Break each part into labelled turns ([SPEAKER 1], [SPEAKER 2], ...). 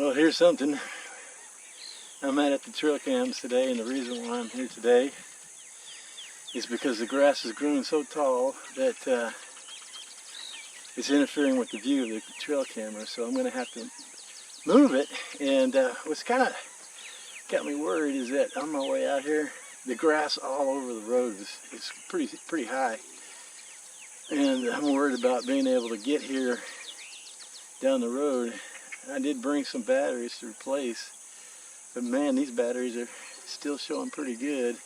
[SPEAKER 1] Well, here's something. I'm at the trail cams today, and the reason why I'm here today is because the grass is growing so tall that it's interfering with the view of the trail camera. So I'm going to have to move it. And what's kind of got me worried is that on my way out here, the grass all over the road is pretty high, and I'm worried about being able to get here down the road. I did bring some batteries to replace, but man, these batteries are still showing pretty good.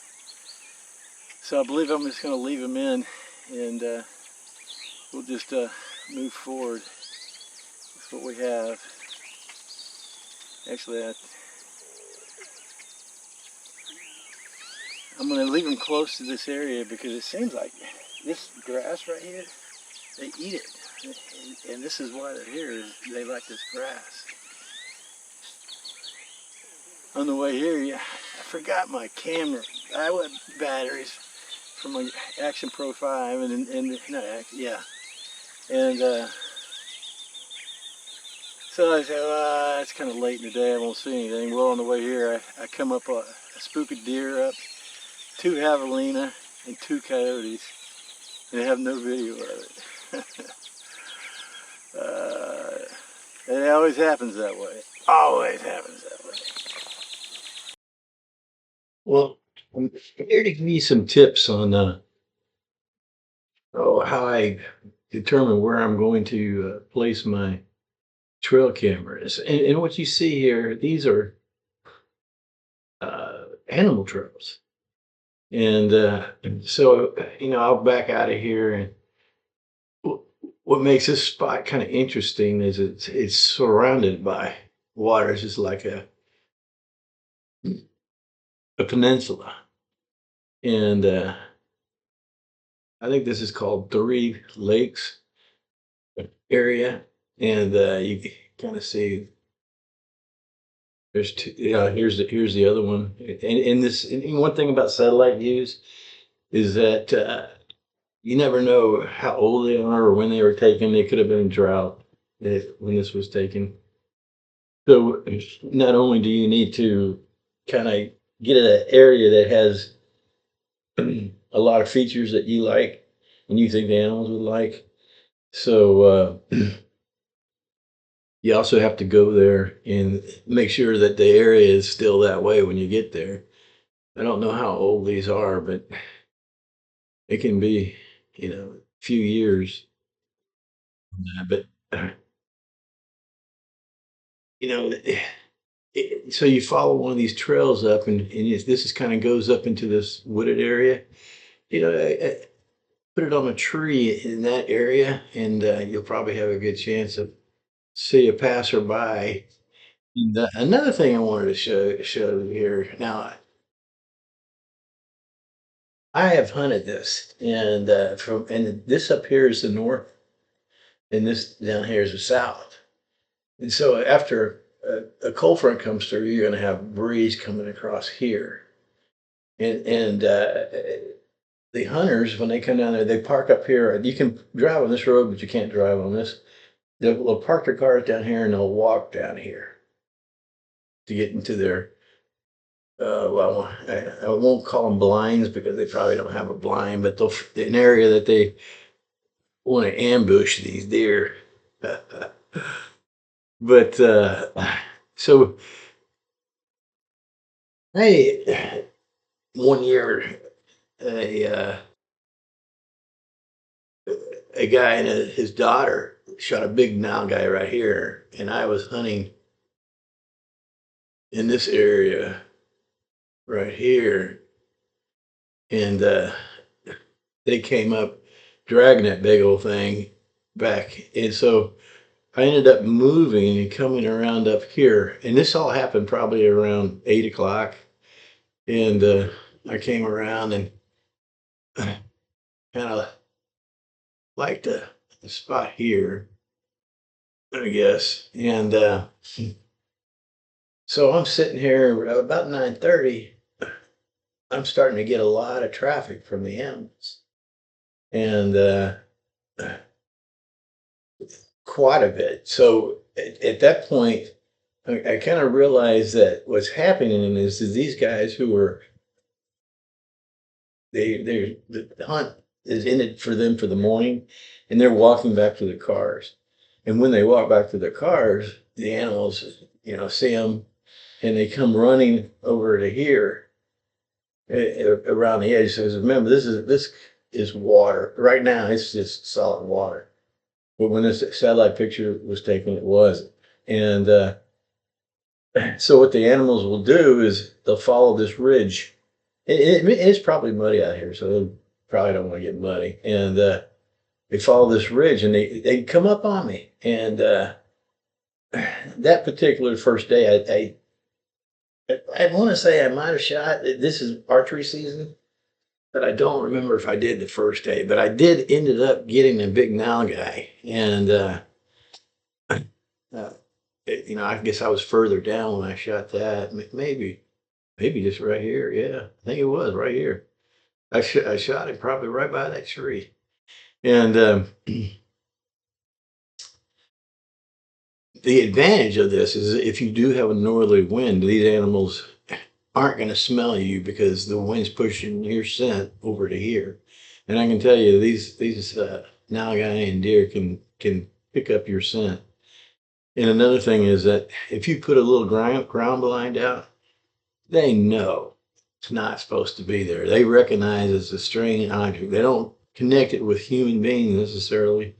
[SPEAKER 1] So I believe I'm just going to leave them in, and we'll just move forward with what we have. Actually, I'm going to leave them close to this area because it seems like this grass right here, they eat it. And this is why they're here, is they like this grass. On the way here, yeah, I forgot my camera. I went batteries from my Action Pro 5 and not Action, yeah. And so I said, well, it's kind of late in the day, I won't see anything. Well, on the way here, I come up I spook a deer up, 2 javelina, and 2 coyotes, and I have no video of it. It always happens that way. Always happens that way. Well, I'm here to give you some tips on how I determine where I'm going to place my trail cameras. And what you see here, these are animal trails. And so, I'll back out of here. And what makes this spot kind of interesting is it's surrounded by water. It's just like a peninsula. And I think this is called Three Lakes area. And you can kind of see there's two. Yeah, here's the other one. And one thing about satellite views is that you never know how old they are or when they were taken. They could have been in drought when this was taken. So not only do you need to kind of get in an area that has a lot of features that you like and you think the animals would like. So you also have to go there and make sure that the area is still that way when you get there. I don't know how old these are, but it can be, a few years. But you know, so you follow one of these trails up, and this is kind of goes up into this wooded area. Put it on a tree in that area, and you'll probably have a good chance of see a passerby. And, another thing I wanted to show you here. Now, I have hunted this, and this up here is the north, and this down here is the south. And so after a cold front comes through, you're going to have breeze coming across here, and the hunters, when they come down there, they park up here. You can drive on this road, but you can't drive on this. They'll park their cars down here and they'll walk down here to get into their, well, I won't call them blinds because they probably don't have a blind, but they'll, an area that they want to ambush these deer. But so, hey, one year, a a guy and his daughter shot a big Nile guy right here, and I was hunting in this area right here, and they came up dragging that big old thing back, and so I ended up moving and coming around up here, and this all happened probably around 8 o'clock, and I came around and kind of liked the spot here, I guess, and so I'm sitting here about 9:30. I'm starting to get a lot of traffic from the animals, and quite a bit. So at that point, I kind of realized that what's happening is these guys who are the hunt is in it for them for the morning, and they're walking back to their cars. And when they walk back to their cars, the animals, see them, and they come running over to here around the edge. So remember, this is water. Right now, it's just solid water. But when this satellite picture was taken, it wasn't. And so what the animals will do is they'll follow this ridge. It's probably muddy out here, so they probably don't want to get muddy. And they follow this ridge, and they come up on me. And that particular first day, I want to say I might have shot. This is archery season, but I don't remember if I did the first day. But I did ended up getting a big nalgai, and I guess I was further down when I shot that. Maybe just right here. Yeah, I think it was right here. I shot it probably right by that tree, and the advantage of this is if you do have a northerly wind, these animals aren't going to smell you because the wind's pushing your scent over to here. And I can tell you, these nalgai and deer can pick up your scent. And another thing is that if you put a little ground blind out, they know it's not supposed to be there. They recognize it's a strange object. They don't connect it with human beings necessarily,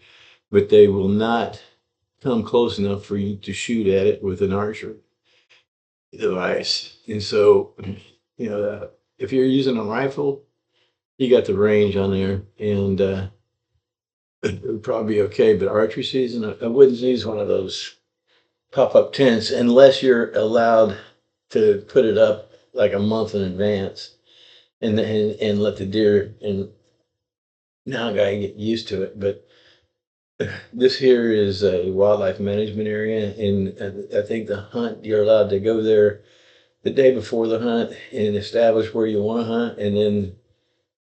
[SPEAKER 1] but they will not come close enough for you to shoot at it with an archery device. And so, if you're using a rifle, you got the range on there, and it would probably be okay. But archery season, I wouldn't use one of those pop-up tents unless you're allowed to put it up like a month in advance, and let the deer and nalgai get used to it. But this here is a wildlife management area, and I think the hunt, you're allowed to go there the day before the hunt and establish where you want to hunt. And then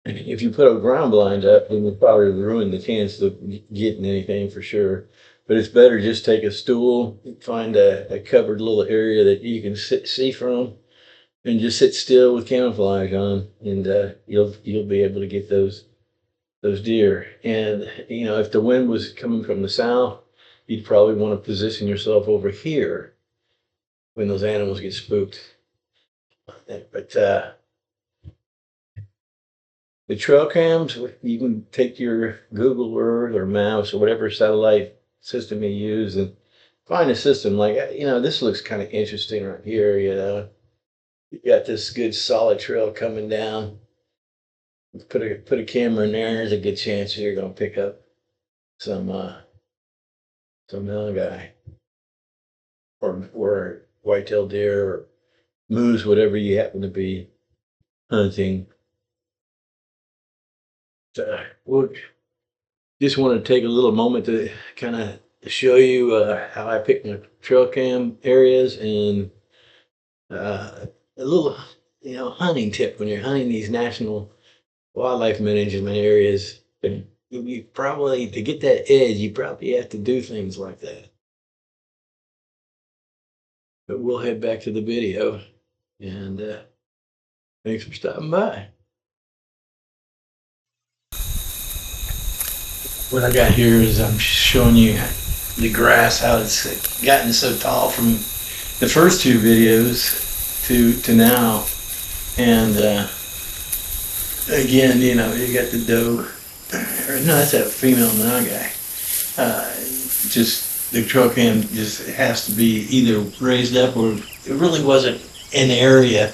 [SPEAKER 1] if you put a ground blind up, then you'll probably ruin the chance of getting anything for sure. But it's better just take a stool, find a covered little area that you can see from, and just sit still with camouflage on, and you'll be able to get those deer. And if the wind was coming from the south, you'd probably want to position yourself over here when those animals get spooked. But the trail cams, you can take your Google Earth or Maps or whatever satellite system you use and find a system like, this looks kind of interesting right here. You got this good solid trail coming down. Put a camera in there. There's a good chance you're going to pick up some nalgai or white-tailed deer or moose, whatever you happen to be hunting. So we'll just want to take a little moment to kind of show you how I pick my trail cam areas, and a little hunting tip when you're hunting these national wildlife management areas. And you probably, to get that edge, you probably have to do things like that. But we'll head back to the video, and thanks for stopping by. What I got here is I'm showing you the grass, how it's gotten so tall from the first two videos to now. And again, you got the doe, or no, that's a female nalgai. Just the trail cam just has to be either raised up, or it really wasn't an area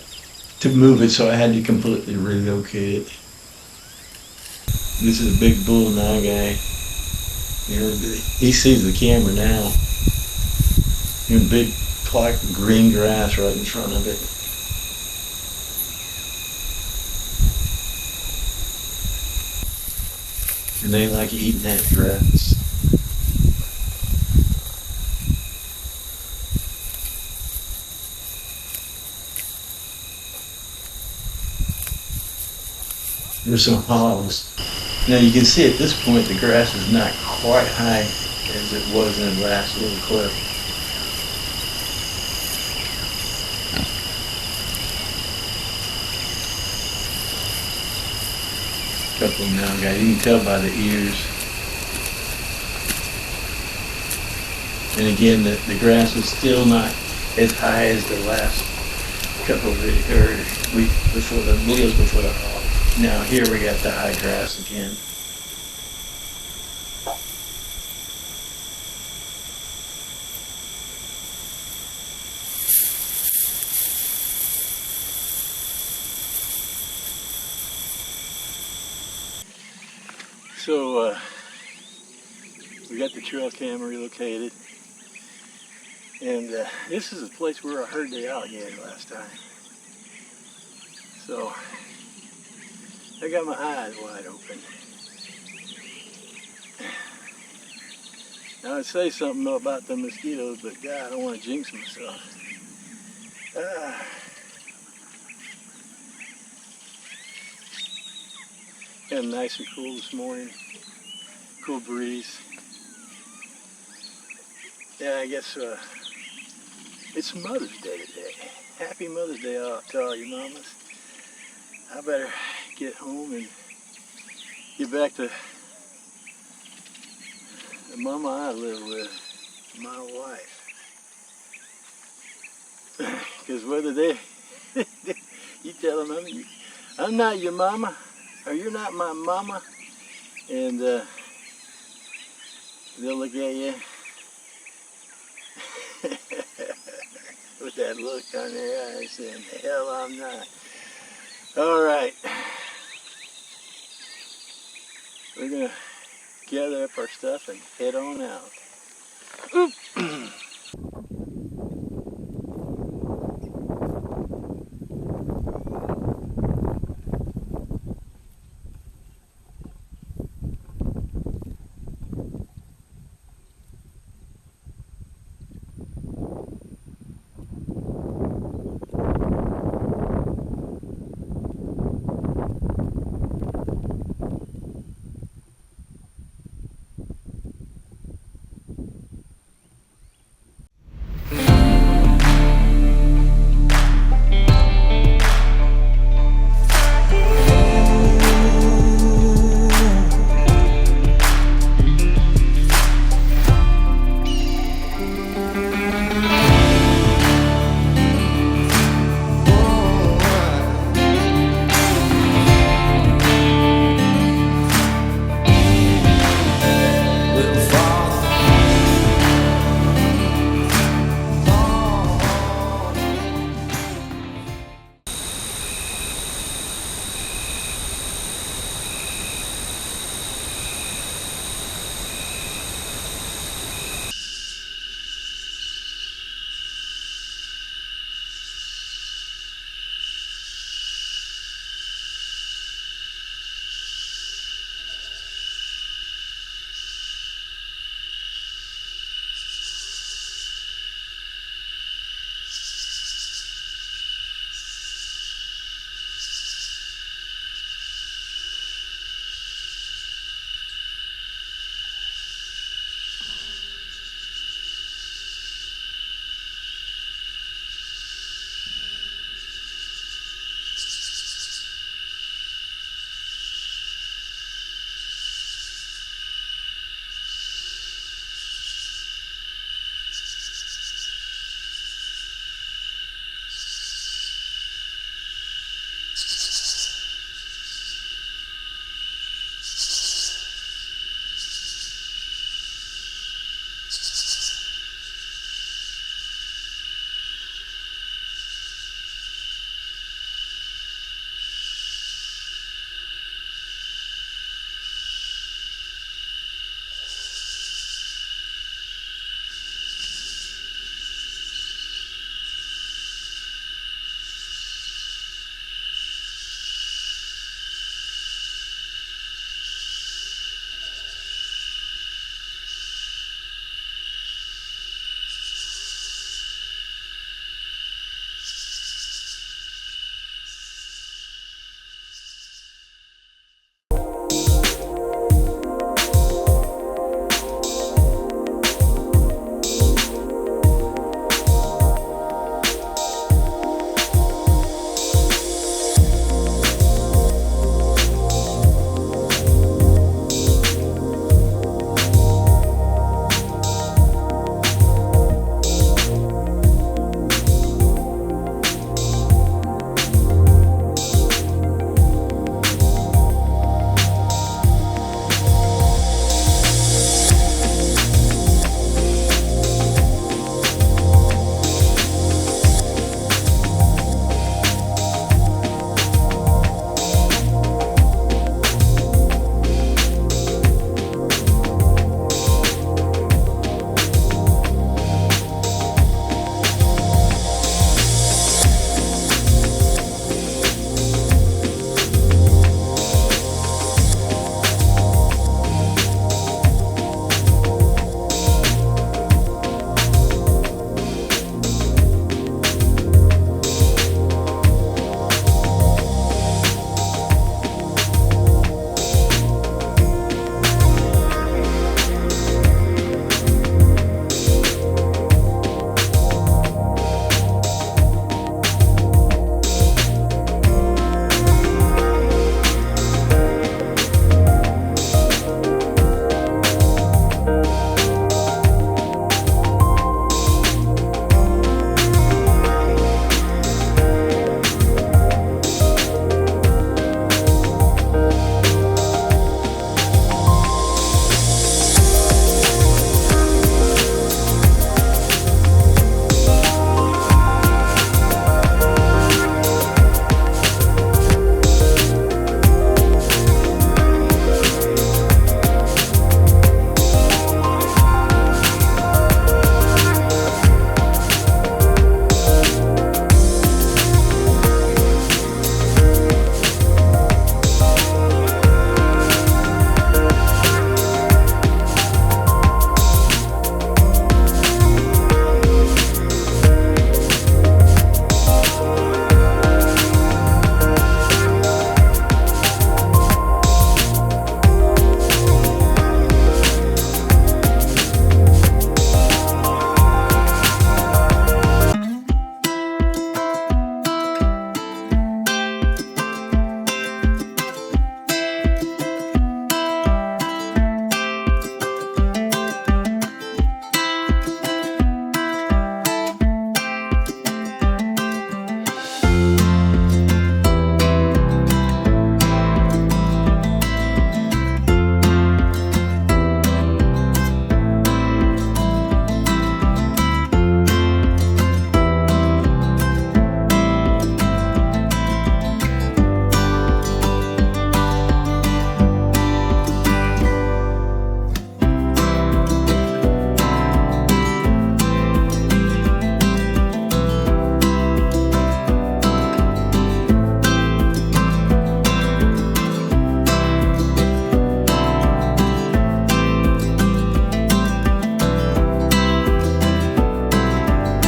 [SPEAKER 1] to move it, so I had to completely relocate it. This is a big bull nalgai. He sees the camera now. Big plaque of green grass right in front of it. And they like eating that grass. There's some hollows. Now you can see at this point the grass is not quite high as it was in the last little clip. couple of them now, guys. You can tell by the ears. And again, the grass is still not as high as the last couple of week before the videos before the haul. Now here we got the high grass again. So we got the trail cam relocated, and this is the place where I heard the alligator last time. So I got my eyes wide open. Now I'd say something about the mosquitoes, but God, I don't want to jinx myself. Got nice and cool this morning. Cool breeze. Yeah, I guess it's Mother's Day today. Happy Mother's Day to all you mamas. I better get home and get back to the mama I live with, my wife. Because whether they, you tell them, I'm not your mama, or you're not my mama, and they'll look at you with that look on their eyes saying, hell, I'm not. All right. We're going to gather up our stuff and head on out. Oop.